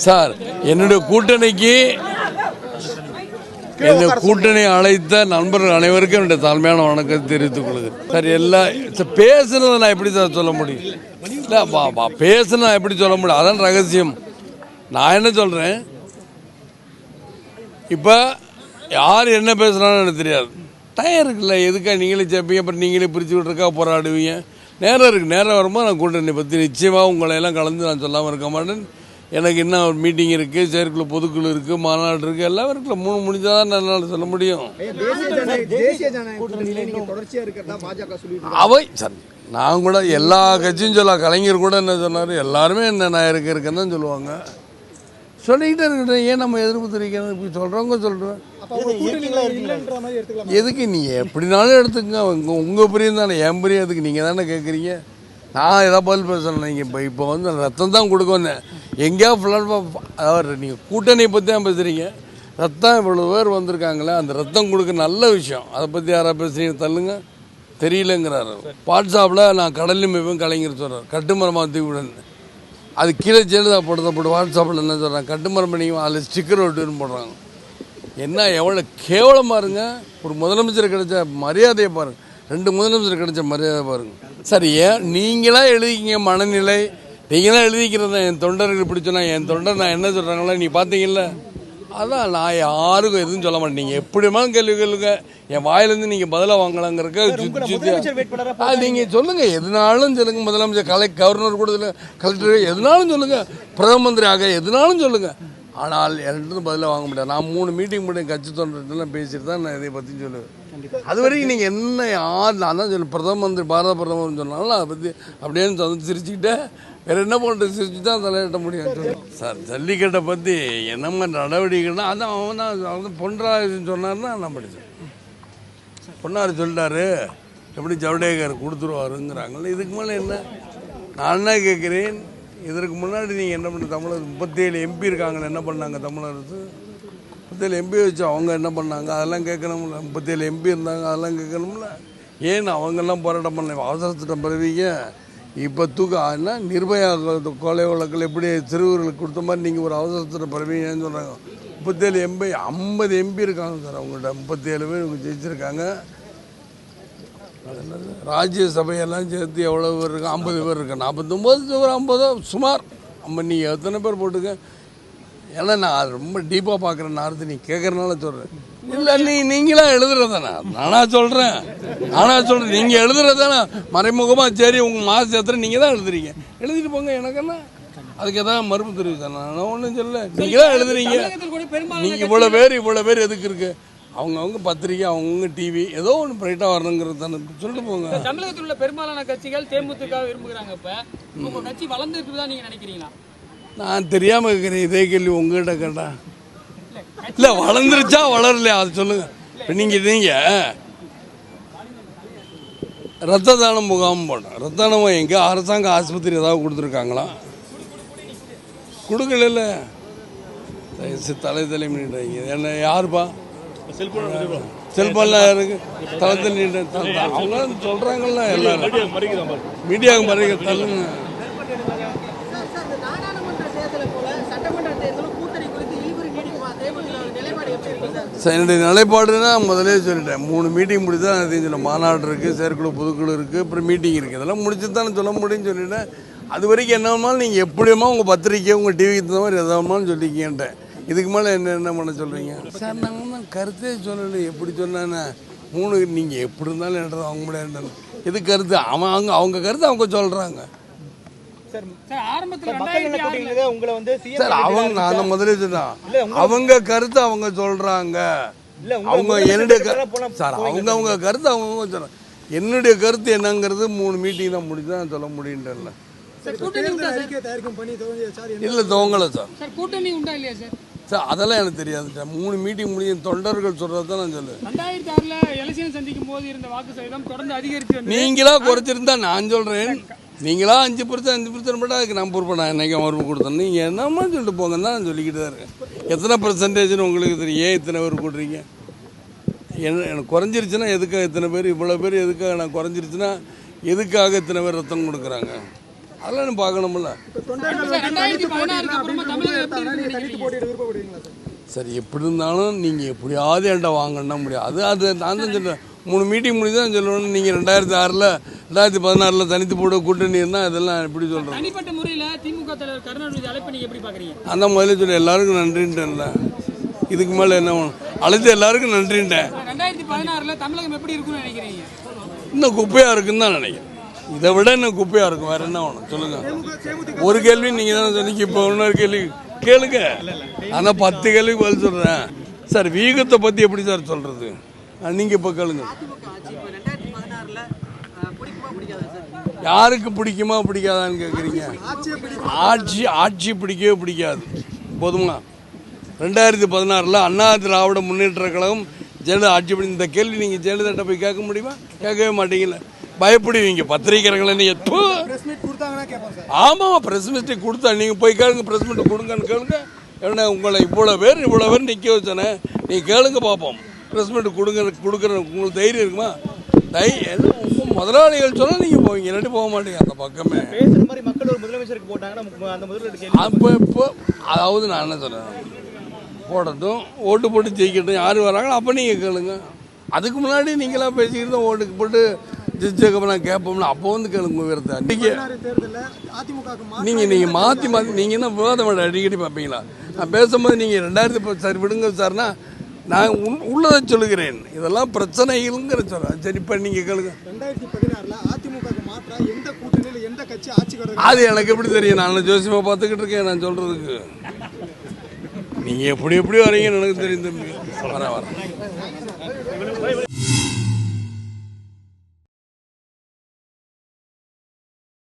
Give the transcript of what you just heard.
Sir என்னுடைய கூட்டணிக்கு கூட்டணி அழைத்த நண்பர்கள் அனைவருக்கும் என்னுடைய தாழ்மையான வணக்கத்தை தெரிவித்துக் கொள்கிறேன். சார் எல்லாம் பேசுனதை நான் எப்படி சார் சொல்ல முடியும்? இல்லை பேசுனா எப்படி சொல்ல முடியும்? அதான் ரகசியம். நான் என்ன சொல்கிறேன், இப்போ யார் என்ன பேசுகிறான்னு எனக்கு தெரியாது. டைம் இருக்குல்ல, எதுக்கா நீங்களே சேர்ப்பீங்க, அப்புறம் நீங்களே பிரித்து விட்ருக்கா போராடுவீங்க. நேரம் இருக்குது. நேரம் வரும்போது நான் கூட்டணி பற்றி நிச்சயமாக உங்களை எல்லாம் கலந்து நான் சொல்லாமல் இருக்க மாட்டேன். எனக்கு இன்னும் ஒரு மீட்டிங் இருக்குது, செயற்குழு பொதுக்குழு இருக்குது, மாநாடு இருக்குது, எல்லாம் இருக்குல்ல. 3 முடிஞ்சால் தான் என்னால் சொல்ல முடியும். அவை சார் நான் கூட எல்லா கட்சியும் சொல்ல, கலைஞர் கூட என்ன சொன்னார், எல்லாருமே என்ன நான் இருக்கேன்னு தான் சொல்லுவாங்க. சொல்லிக்கிட்டே இருக்கட்டும். ஏன் நம்ம எதிர்ப்பு தெரிவிக்கணும்? இப்படி சொல்கிறவங்க சொல்கிறேன். எதுக்கு நீங்கள் எப்படினாலும் எடுத்துக்கங்க, உங்கள் பிரியம் தானே, என் பிரியம் எதுக்கு நீங்கள் தானே கேட்குறீங்க. நான் எதாவது பதில் பேசணும். நீங்கள் இப்போ வந்து ரத்தம் தான் கொடுக்க வந்தேன். எங்கேயா ஃபுல்லாக அதாவது நீங்கள் கூட்டணியை பற்றி தான் பேசுகிறீங்க. ரத்தம் இவ்வளோ பேர் வந்திருக்காங்களே, அந்த ரத்தம் கொடுக்க நல்ல விஷயம். அதை பற்றி யாராவது பேசுறீங்க தள்ளுங்க. தெரியலங்கிறாரு. வாட்ஸ்அப்பில் நான் கடல்லையும் போய் கலைஞர் சொல்கிறார், கட்டுமரமாக தூக்கிவிடுன்னு. அது கீழே சேர்ந்து போட்டு வாட்ஸ்அப்பில் என்ன சொல்கிறாங்க, கட்டுமரம் பண்ணிங்க, அதில் ஸ்டிக்கர் ஒட்டுன்னு போடுறாங்க. என்ன எவ்வளோ கேவலமாக இருங்க. ஒரு முதலமைச்சர் கிடைச்ச மரியாதையை பாருங்கள், 2 முதலமைச்சர் கிடைச்ச மரியாதை பாருங்கள். சரி, ஏன் நீங்களாக எழுதிக்கிங்க மனநிலை, நீங்களாம் எழுதிக்கிறத என் தொண்டர்கள் இப்படி சொன்னால், என் தொண்டர் நான் என்ன சொல்கிறாங்களா நீ பார்த்தீங்கல்ல. அதான் நான் யாருக்கும் எதுவும் சொல்ல மாட்டேன். நீங்கள் எப்படிமா கேள்வி கேளுங்க, என் வாயிலேருந்து நீங்கள் பதிலாக வாங்கலாங்கிறக்க நீங்கள் சொல்லுங்கள். எதுனாலும் சொல்லுங்கள். முதலமைச்சர் கவர்னர் கூட கலெக்டர் எதுனாலும் சொல்லுங்கள், பிரதம மந்திரி ஆக எதுனாலும் சொல்லுங்கள். ஆனால் என்கிட்ட பதிலாக வாங்க முடியாது. நான் 3 மீட்டிங் முடியும் கட்சி தொண்டர்கிட்டலாம் பேசிட்டு தான் நான் இதை பற்றி சொல்லுவேன். அது வரைக்கும் நீங்கள் என்ன யார் நான் தான் சொல்லுவேன், பிரதம மந்திரி பாரத பிரதமர்னு சொன்னாலும் அதை பற்றி அப்படியே சிரிச்சுக்கிட்டே வேறு என்ன பண்ணுறது, சிரிச்சு தான் தலையிட்ட முடியும். சார் ஜல்லிக்கட்டை பற்றி என்னம்மா நடவடிக்கைன்னா அதான் அவன் தான் பொன்ராஜன் சொன்னார்னா நான் படித்தேன். பொன்னார் சொல்லிட்டாரு, எப்படி ஜவடேகர் கொடுத்துருவாருங்கிறாங்களே. இதுக்கு மேலே என்ன நான் என்ன கேட்குறேன், இதற்கு முன்னாடி நீங்கள் என்ன பண்ண தமிழர் 37 MP இருக்காங்களே, என்ன பண்ணாங்க தமிழரசு? 37 MP வச்சு அவங்க என்ன பண்ணாங்க, அதெல்லாம் கேட்கணும்ல. 37 MP இருந்தாங்க, அதெல்லாம் கேட்கணும்ல. ஏன் அவங்கெல்லாம் போராட்டம் பண்ணல? அவசரத்திட்ட பிறவிங்க இப்போ என்ன நிர்பயா கொலை வழக்கில் எப்படி சிறுவர்களுக்கு கொடுத்த மாதிரி நீங்கள் ஒரு அவசரத்திட்ட பிறவிங்கன்னு சொல்கிறாங்க. 37 MP 50 MP இருக்காங்க சார் அவங்கள்ட்ட. 37 பேர் இவங்க ஜெயிச்சிருக்காங்க. ராஜ்யசபையெல்லாம் சேர்த்து எவ்வளோ பேர் இருக்கு? 50 பேர் இருக்கு. 49 ஒரு 50 சுமார். நீங்கள் எத்தனை பேர் போட்டுக்க. ஏன்னா நான் ரொம்ப டீப்பாக பார்க்குறேன். நான் நீ கேட்குறதுனால சொல்கிறேன். இல்லை நீங்களாம் எழுதுறதானே, நானா சொல்கிறேன் நீங்கள் எழுதுறதானே மறைமுகமாக. சரி உங்கள் மாதம் எத்தனை நீங்கள் தான் எழுதுறீங்க, எழுதிட்டு போங்க. எனக்குன்னா அதுக்கு எதாவது மறுப்பு தெரிவித்தேன். நான் ஒன்றும் சொல்ல, நீங்கள் தான் எழுதுறீங்க. நீங்கள் இவ்வளோ பேர் எதுக்கு இருக்குது? அவங்கவுங்க பத்திரிக்கை, அவங்கவுங்க டிவி, ஏதோ ஒன்று பிரைட்டாக வரணுங்கிறது தானே. சொல்லிட்டு போங்க. தமிழகத்தில் உள்ள பெரும்பாலான கட்சிகள் தேமுதிக விரும்புகிறாங்க. இப்போ உங்கள் கட்சி வளர்ந்துருக்கு தான் நீங்கள் நினைக்கிறீங்களா? நான் தெரியாமல் இருக்கிறேன். இதே கேள்வி உங்கள்கிட்ட கேட்டா. இல்லை வளர்ந்துருச்சா வளரலையா அது சொல்லுங்கள். இப்போ நீங்கள் ரத்த தானம் முகாம் போட்டோம். ரத்த தானம் எங்கே அரசாங்க ஆஸ்பத்திரி ஏதாவது கொடுத்துருக்காங்களா? கொடுக்கல. தலைமையிட்ட என்ன யாருப்பா செல்போன்லாம் இருக்கு, தளத்தில் அவங்க சொல்கிறாங்கல்ல, எல்லாரும் மீடியாவுக்கு மறைக்க தள்ளுங்க. என்னுடைய நிலைப்பாடுன்னா முதலே சொல்லிட்டேன். 3 மீட்டிங் முடிச்சு தான் நான் தெரிஞ்சிடல. மாநாடு இருக்குது, செயற்குழு பொதுக்குழு இருக்குது, அப்புறம் மீட்டிங் இருக்குது. இதெல்லாம் முடிச்சு தானே சொல்ல முடியும்னு சொல்லிட்டேன். அது வரைக்கும் என்னமாலும் நீங்கள் எப்படியுமா உங்கள் பத்திரிக்கை உங்கள் டிவிக்கு தகுந்த மாதிரி எதாமாலும் சொல்லிக்கிட்டேன். இதுக்கு மேலே என்ன பண்ண சொல்கிறீங்க சார்? நாங்கள் தான் கருத்தே சொல்லலை. எப்படி சொன்னானே 3 நீங்கள் எப்படி இருந்தாலும் என்னது அவங்க முடியாது. இது கருத்து அவங்க கருத்து அவங்க சொல்கிறாங்க சார். அவங்க நான் முதலே சொன்னேன், அவங்க கருத்து அவங்க சொல்கிறாங்க. அவங்க என்னுடைய சார் அவங்க கருத்து அவங்க சொல்கிறாங்க. என்னுடைய கருத்து என்னங்கிறது 3 மீட்டிங் தான் முடிச்சு தான் சொல்ல முடியுன்றல. இல்லை துவங்கலை சார். கூட்டணி உண்டா இல்லையா சார்? சார் அதெல்லாம் எனக்கு தெரியாது சார். 3 மீட்டிங் முடியும் தொண்டர்கள் சொல்கிறது தான் நான் சொல்லுவேன். 2006 எலெக்ஷன் சந்திக்கும் போது இருந்த வாக்கு சதவீதம் தொடர்ந்து அதிகரித்து நீங்களா குறைச்சிருந்தா நான் சொல்கிறேன். நீங்களா 5% மட்டும் அதுக்கு நான் பொறுப்பேன். நான் என்னைக்கு மறுப்பு கொடுத்தேன். நீங்கள் என்னம்மா சொல்லிட்டு போங்கன்னு தான் நான் சொல்லிக்கிட்டு தான் இருக்கேன். எத்தனை % உங்களுக்கு தெரியும்? ஏன் இத்தனை பேர் கூட்டுறீங்க? எனக்கு குறைஞ்சிருச்சுன்னா எதுக்காக இத்தனை பேர், இவ்வளோ பேர் எதுக்காக? நான் குறைஞ்சிருச்சுன்னா எதுக்காக இத்தனை பேர் ரத்தம் கொடுக்குறாங்க? அதெல்லாம் பார்க்கணும்ல. சரி, எப்படி இருந்தாலும் நீங்கள் எப்படியாவது என்கிட்ட வாங்கன்னா முடியாது. அது நான் தான் சொல்கிறேன், 3 மீட்டிங் முடிஞ்சு தான் சொல்லணும். நீங்கள் 2006 2016 தனித்து போட கூட்டணி இருந்தால் அதெல்லாம் எப்படி சொல்கிறேன். தனிப்பட்ட முறையில் திமுக தலைவர் கருணாநிதி அழைப்பு நீங்கள் எப்படி பார்க்குறீங்க? அந்த முதல்ல சொல்ல எல்லாருக்கும் நன்றின்ட்டேன்ல, இதுக்கு மேலே என்ன வேணும்? அழைத்து எல்லாருக்கும் நன்றின்ட்டேன். 2016 தமிழகம் எப்படி இருக்குன்னு நினைக்கிறீங்க? இன்னும் குப்பையாக இருக்குன்னு தான் நினைக்கிறேன். இதை விட இன்னும் குப்பையாக இருக்கும். வேறு என்ன வேணும் சொல்லுங்கள். ஒரு கேள்வி நீங்கள் தானே சொன்னீங்க, இப்போ இன்னொரு கேள்வி கேளுங்க. ஆனால் 10 கேள்விக்கு பதில் சொல்கிறேன். சார், வீகத்தை பற்றி எப்படி சார் சொல்கிறது? நீங்கள் இப்போ கேளுங்க. யாருக்கு பிடிக்குமா பிடிக்காதான்னு கேட்குறீங்க. ஆட்சி பிடிக்கவே பிடிக்காது. போதுமா? 2016 அண்ணா திராவிட முன்னேற்ற கழகம் ஜெயலலிதா ஆட்சி பண்ணி, இந்த கேள்வி நீங்கள் ஜெயலலிதா போய் கேட்க முடியுமா? கேட்கவே மாட்டீங்கல்ல. பயப்படுவீங்க பத்திரிகைகளை. நீங்கள் ஆமாம், ப்ரெஸ் மீட்டை கொடுத்தா நீங்கள் போய் கேளுங்க. ப்ரெஸ் மீட்டை கொடுங்கன்னு கேளுங்க. ஏன்னா உங்களை இவ்வளோ பேர் நிற்க வச்சானே, நீங்கள் கேளுங்க பார்ப்போம். ப்ரெஸ் மீட்டு கொடுக்குற உங்களுக்கு தைரியம் இருக்குமா? முதலாளிகள் சொன்னால் நீங்கள் போவீங்க, இல்லாட்டி போக மாட்டீங்க அந்த பக்கமே. அப்போ இப்போ அதாவது நான் என்ன சொல்கிறேன், போடட்டும், ஓட்டு போட்டு ஜெயிக்கட்டும், யார் வராங்களோ அப்போ நீங்கள் கேளுங்க. அதுக்கு முன்னாடி நீங்களாம் பேசிக்கிட்டு ஓட்டுக்கு போட்டு ஜெயிச்சதுக்கப்புறம் நான் கேட்போம்னா அப்போ வந்து கேளுங்க உயரத்தை. நீங்கள் மாற்றி நீங்கள் என்ன விவாதம் அடிக்கடி பார்ப்பீங்களா? நான் பேசும்போது நீங்கள் 2010 சரி விடுங்க சார்னா நான் உள்ளதை சொல்லுகிறேன். இதெல்லாம் பிரச்சனைகள்ங்கிற சொல்கிறேன். சரி, இப்போ நீங்கள் கேளுங்க. 2016 அதிமுக மாற்றா எந்த கூட்டணியில் எந்த கட்சி ஆட்சிக்கு வருது? அது எனக்கு எப்படி தெரியும்? நான் ஜோசியமாக பார்த்துக்கிட்டு இருக்கேன். நான் சொல்கிறதுக்கு நீங்கள் எப்படி வரீங்கன்னு எனக்கு தெரியும் தம்பி. வரேன்.